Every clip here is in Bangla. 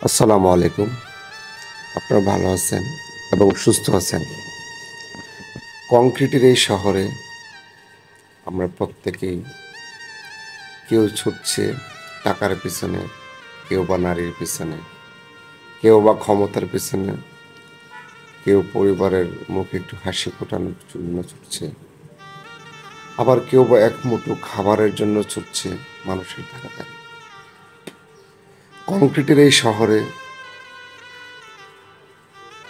আসসালামু আলাইকুম। আপনারা ভালো আছেন এবং সুস্থ আছেন। কংক্রিটের এই শহরে আমরা প্রত্যেকেই কেউ ছুটছে টাকার পিছনে, কেউ বা নারীর পিছনে, কেউ বা ক্ষমতার পিছনে, কেউ পরিবারের মুখে একটু হাসি ফোটানোর জন্য ছুটছে। আবার কেউ বা এক মুঠো খাবারের জন্য ছুটছে মানুষের ধারে ধারে। কংক্রিটের এই শহরে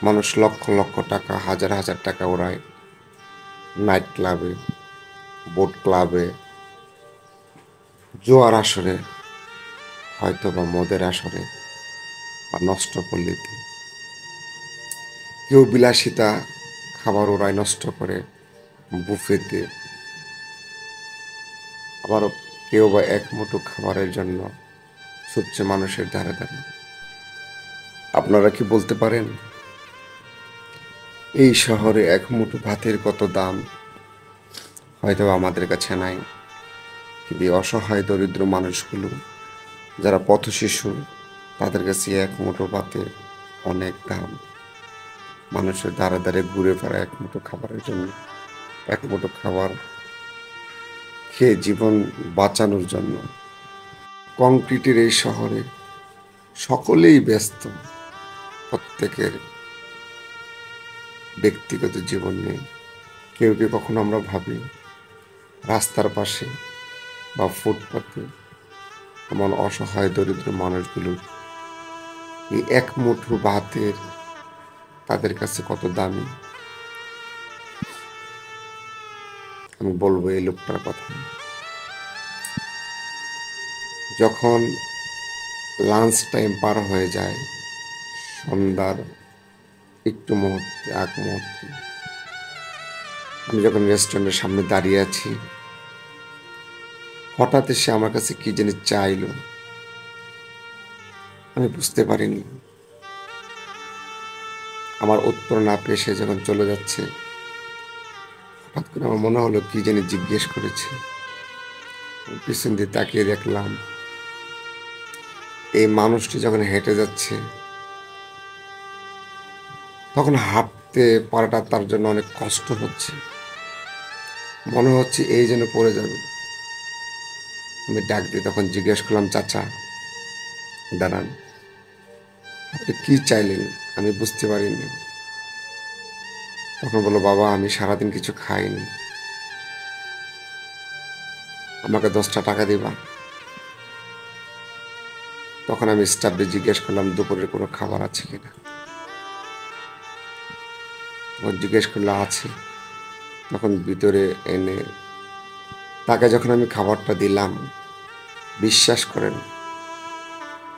মানুষ লক্ষ লক্ষ টাকা, হাজার হাজার টাকা ওড়ায় নাইট ক্লাবে, বোট ক্লাবে, জোয়ার আসরে, হয়তো বা মদের আসরে বা নষ্টপল্লীতে। কেউ বিলাসিতা খাবার ওরাই নষ্ট করে বুফেতে, আবারও কেউ বা এক মুঠো খাবারের জন্য ছুটছে মানুষের ধারে ধারে। আপনারা কি বলতে পারেন এই শহরে এক মুঠো ভাতের কত দাম? হয়তো আমাদের কাছে নাই, কিন্তু এই অসহায় দরিদ্র মানুষগুলো যারা পথশিশু, তাদের কাছে এক মুঠো ভাতের অনেক দাম। মানুষের দ্বারে দ্বারে ঘুরে বেড়ায় এক মুঠো খাবারের জন্য, এক মুঠো খাবার খেয়ে জীবন বাঁচানোর জন্য। কংক্রিটের এই শহরে সকলেই ব্যস্ত, প্রত্যেকের ব্যক্তিগত জীবন নিয়ে। কেউ কেউ কখনো আমরা ভাবি রাস্তার পাশে বা ফুটপাতে এমন অসহায় দরিদ্র মানুষগুলো এই এক মুঠো ভাতের তাদের কাছে কত দামি। আমি বলবো এই লোকটার কথা। যখন লাঞ্চ টাইম পার হয়ে যায়, সন্ধ্যার একটু মুহূর্তে আগ মুহূর্তে, আমি যখন রেস্টুরেন্টের সামনে দাঁড়িয়ে আছি, হঠাৎ এসে আমার কাছে কি জানি চাইলো, আমি বুঝতে পারিনি। আমার উত্তর না পেয়ে সে যখন চলে যাচ্ছে, হঠাৎ করে আমার মনে হলো কি জানি জিজ্ঞেস করেছে। আমি পিছন দিয়ে তাকিয়ে দেখলাম এই মানুষটি যখন হেঁটে যাচ্ছে, তখন হাঁটতে পারাটা তার জন্য অনেক কষ্ট হচ্ছে, মনে হচ্ছে এই যেন পড়ে যাবে। আমি ডাক দিয়ে তখন জিজ্ঞেস করলাম, চাচা দাঁড়ান, আপনি কি চাইলেন? আমি বুঝতে পারিনি। তখন বললো, বাবা আমি সারাদিন কিছু খাইনি, আমাকে 10টা টাকা দিবা। তখন আমি স্টাফদের জিজ্ঞেস করলাম দুপুরের কোনো খাবার আছে কিনা। তখন জিজ্ঞেস করলে আছে। তখন ভিতরে এনে তাকে যখন আমি খাবারটা দিলাম, বিশ্বাস করেন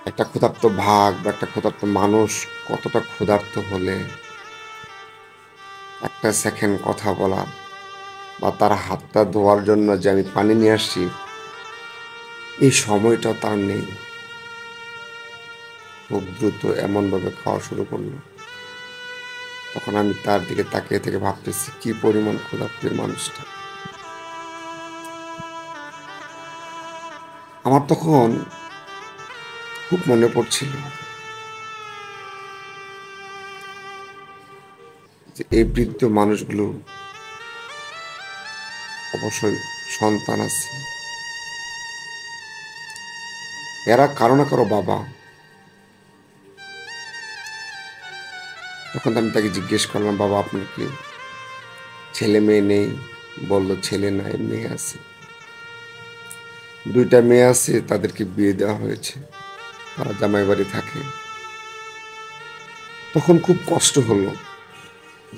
একটা ক্ষুধার্ত ভাগ বা একটা ক্ষুধার্ত মানুষ কতটা ক্ষুধার্ত হলে একটা সেকেন্ড কথা বলা বা তার হাতটা ধোয়ার জন্য যে আমি পানি নিয়ে আসছি, এই সময়টা তার নেই। খুব দ্রুত এমনভাবে খাওয়া শুরু করলো। তখন আমি তার দিকে তাকিয়ে থেকে ভাবতেছি কি পরিমাণ ক্ষুধার্তের মানুষটা। আমার তখন খুব মনে পড়ছিল যে এই বৃদ্ধ মানুষগুলো অবশ্যই সন্তান আছে, এরা কারো না কারো বাবা। তখন আমি তাকে জিজ্ঞেস করলাম, বাবা আপনার কি ছেলে মেয়ে নেই? বললো ছেলে নাই, মেয়ে আছে। 2টা মেয়ে আছে, তাদেরকে বিয়ে দেওয়া হয়েছে, তারা জামাই বাড়ি থাকে। তখন খুব কষ্ট হলো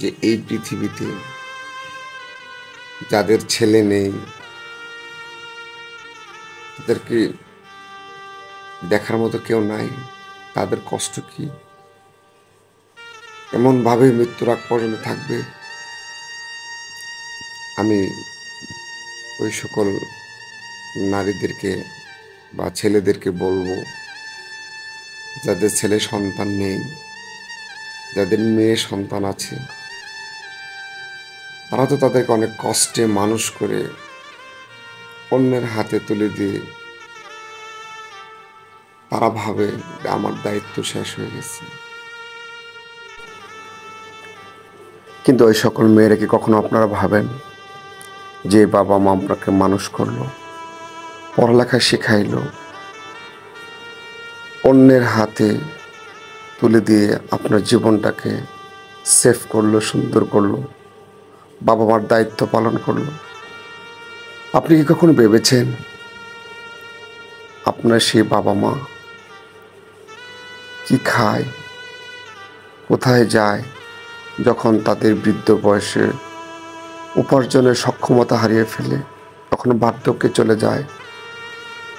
যে এই পৃথিবীতে যাদের ছেলে নেই, তাদেরকে দেখার মতো কেউ নাই, তাদের কষ্ট কি, এমন ভাবে মৃত্যুর আগ পর্যন্ত থাকবে। আমি ওই সকল নারীদেরকে বা ছেলেদেরকে বলবো, যাদের ছেলে সন্তান নেই, যাদের মেয়ে সন্তান আছে, তারা তো তাদেরকে অনেক কষ্টে মানুষ করে অন্যের হাতে তুলে দিয়ে তারা ভাবে যে আমার দায়িত্ব শেষ হয়ে গেছে। কিন্তু ওই সকল মেয়েরা কি কখনো আপনারা ভাবেন যে বাবা মা আপনাকে মানুষ করলো, পড়ালেখা শেখাইলো, অন্যের হাতে তুলে দিয়ে আপনার জীবনটাকে সেভ করলো, সুন্দর করলো, বাবা মার দায়িত্ব পালন করলো? আপনি কি কখনো ভেবেছেন আপনার সেই বাবা মা কি খায়, কোথায় যায়, যখন তাদের বৃদ্ধ বয়সে উপার্জনের সক্ষমতা হারিয়ে ফেলে, তখন বার্ধক্যে চলে যায়,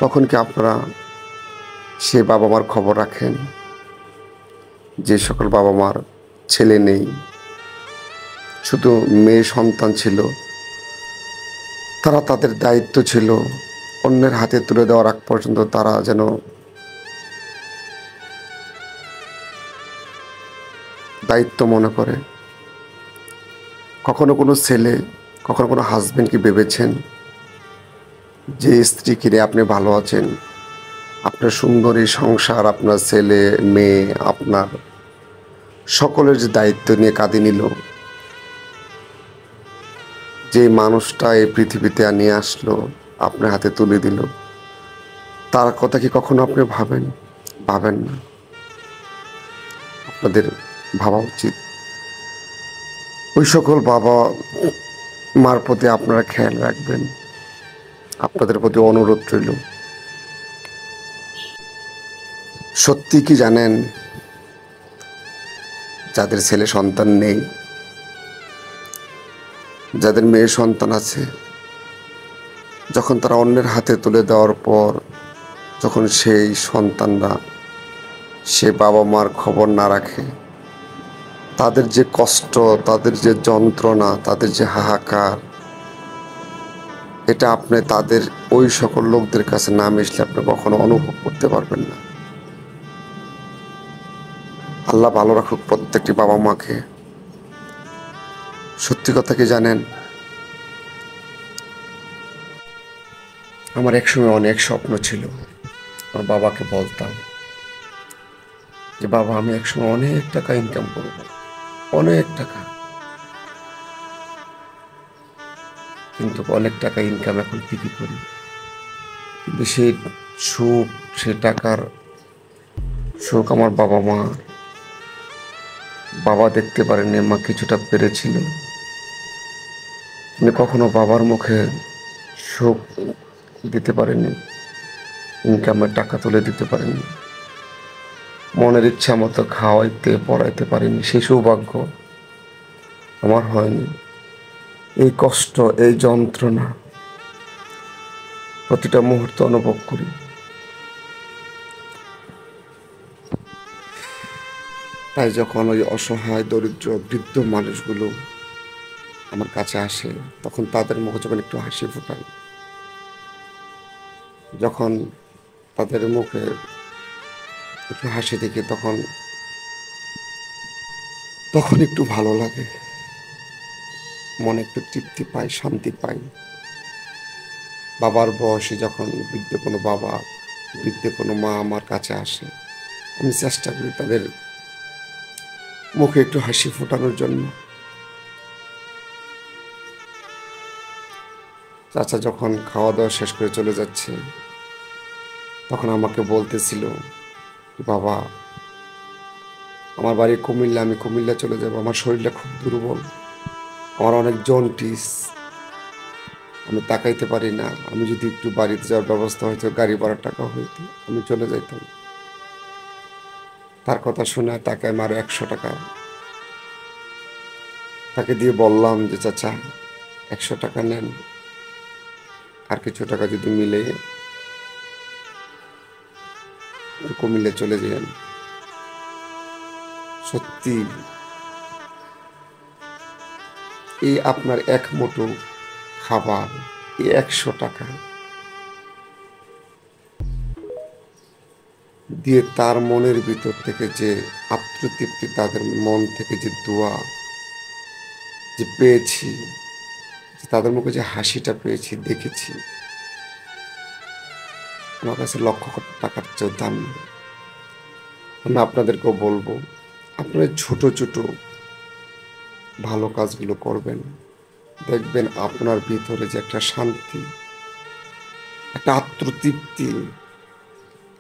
তখন কি আপনারা সে বাবা মার খবর রাখেন? যে সকল বাবা মার ছেলে নেই, শুধু মেয়ে সন্তান ছিল, তারা তাদের দায়িত্ব ছিল অন্যের হাতে তুলে দেওয়ার আগ পর্যন্ত তারা যেন দায়িত্ব মনে করে। কখনো কোনো ছেলে, কখনো কোনো হাজবেন্ড কি ভেবেছেন যে স্ত্রী কিনে আপনি ভালো আছেন, আপনার সুন্দরী সংসার, আপনার ছেলে মেয়ে, আপনার সকলের যে দায়িত্ব নিয়ে কাঁধে নিল, যে মানুষটা এই পৃথিবীতে নিয়ে আসলো, আপনার হাতে তুলে দিল, তার কথা কি কখনো আপনি ভাবেন? ভাবেন না। আপনাদের ভাবা উচিত। ওই সকল বাবা মার প্রতি আপনারা খেয়াল রাখবেন। আপনাদের প্রতি অনুরোধ রইল। সত্যি কি জানেন, যাদের ছেলে সন্তান নেই, যাদের মেয়ে সন্তান আছে, যখন তারা অন্যের হাতে তুলে দেওয়ার পর, যখন সেই সন্তানরা সে বাবা মার খবর না রাখে, তাদের যে কষ্ট, তাদের যে যন্ত্রণা, তাদের যে হাহাকার, এটা আপনি তাদের ওই সকল লোকদের কাছে না মিশলে আপনি কখনো অনুভব করতে পারবেন না। আল্লাহ ভালো রাখুক প্রত্যেকটি বাবা মাকে। সত্যি কথা কি জানেন, আমার একসময় অনেক স্বপ্ন ছিল। আমার বাবাকে বলতাম যে বাবা, আমি একসময় অনেক টাকা ইনকাম করব, অনেক টাকা। কিন্তু অনেক টাকা ইনকাম এখন ঠিকই করি, কিন্তু সেই সুখ, সে টাকার সুখ আমার বাবা দেখতে পারেনি। মা কিছুটা পেরেছিল, কিন্তু কখনো বাবার মুখে সুখ দিতে পারেনি, ইনকামের টাকা তুলে দিতে পারেনি, মনের ইচ্ছা মতো খাওয়াইতে পড়াইতে পারিনি। সেই সৌভাগ্য আমার হয়নি। এই কষ্ট, এই যন্ত্রণা প্রতিটা মুহূর্তে অনুভব করি। তাই যখন ওই অসহায় দরিদ্র বৃদ্ধ মানুষগুলো আমার কাছে আসে, তখন তাদের মুখে যখন একটু হাসি ফোটাই, যখন তাদের মুখে একটু হাসি দেখি, তখন তখন একটু ভালো লাগে, মনে একটু তৃপ্তি পাই, শান্তি পাই। বাবার বয়সে যখন বৃদ্ধ কোনো বাবা, বৃদ্ধ কোনো মা আমার কাছে আসে, আমি চেষ্টা করি তাদের মুখে একটু হাসি ফোটানোর জন্য। চাচা যখন খাওয়া দাওয়া শেষ করে চলে যাচ্ছে, তখন আমাকে বলতেছিল, বাবা, আমার বাড়ি কুমিল্লা, আমি কুমিল্লা চলে যাব, আমার শরীরটা খুব দুর্বল, আমার অনেক জন্ডিস, আমি তাকাইতে পারি না, আমি যদি একটু বাড়িতে যাওয়ার ব্যবস্থা হইতো, গাড়ি ভাড়ার টাকা হইতো, আমি চলে যাইতাম। তার কথা শুনে তাকে আমি আরো 100 টাকা তাকে দিয়ে বললাম যে চাচা, 100 টাকা নেন, আর কিছু টাকা যদি মিলে কুমিল্লা চলে যান। সত্যি এই আপনার এক মুঠো খাবার, এই 100 টাকা দিয়ে তার মনের ভিতর থেকে যে আত্মতৃপ্তি, তাদের মন থেকে যে দোয়া যে পেয়েছি, তাদের মুখে যে হাসিটা পেয়েছি, দেখেছি, আমার কাছে লক্ষ কোটি টাকার চেয়েও দামি। আমি আপনাদেরকেও বলবো, আপনারা ছোট ছোট ভালো কাজগুলো করবেন, দেখবেন আপনার ভিতরে যে একটা শান্তি, একটা আত্মতৃপ্তি,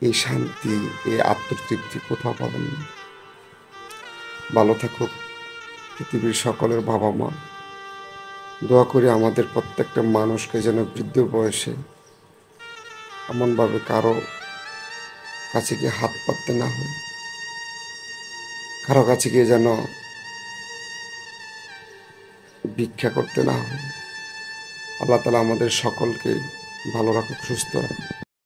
এই শান্তি, এই আত্মতৃপ্তি কোথাও পাবেন না। ভালো থাকুক পৃথিবীর সকলের বাবা মা। দোয়া করি আমাদের প্রত্যেকটা মানুষকে যেন বৃদ্ধ বয়সে এমনভাবে কারো কাছে গিয়ে হাত পাততে না হয়, কারো কাছে গিয়ে যেন ভিক্ষা করতে না হয়। আল্লাহ তাআলা আমাদের সকলকে ভালো রাখুক, সুস্থ রাখুক।